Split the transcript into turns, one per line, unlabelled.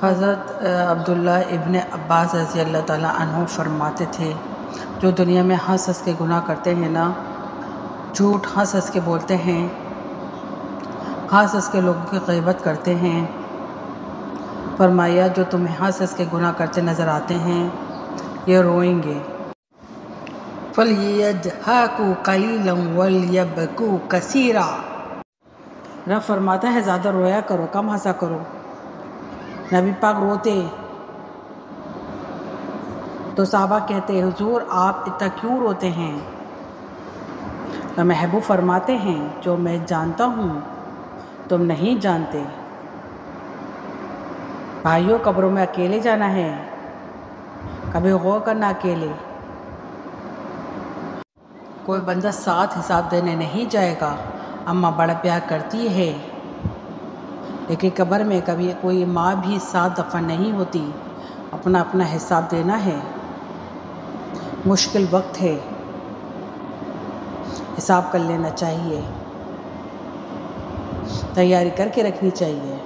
حضرت عبداللہ ابن عباس رضی اللہ تعالیٰ عنہ فرماتے تھے، جو دنیا میں ہنس ہنس کے گناہ کرتے ہیں نا، جھوٹ ہنس ہنس کے بولتے ہیں، ہنس ہنس کے لوگوں کی غیبت کرتے ہیں، فرمایا جو تمہیں ہنس ہنس کے گناہ کرتے نظر آتے ہیں یہ روئیں گے۔ فَلْيَضْحَكُوا قَلِيلًا وَلْيَبْكُوا كَثِيرًا۔ رب فرماتا ہے زیادہ رویا کرو، کم ہنسا کرو۔ نبی پاک روتے تو صحابہ کہتے حضور آپ اتنا کیوں روتے ہیں؟ تو محبوب فرماتے ہیں جو میں جانتا ہوں تم نہیں جانتے۔ بھائیوں، قبروں میں اکیلے جانا ہے، کبھی غور کرنا اکیلے۔ کوئی بندہ ساتھ حساب دینے نہیں جائے گا، اماں بڑا پیار کرتی ہے، لیکن قبر میں کبھی کوئی ماں بھی ساتھ دفن نہیں ہوتی، اپنا اپنا حساب دینا ہے۔ مشکل وقت ہے، حساب کر لینا چاہیے، تیاری کر کے رکھنی چاہیے۔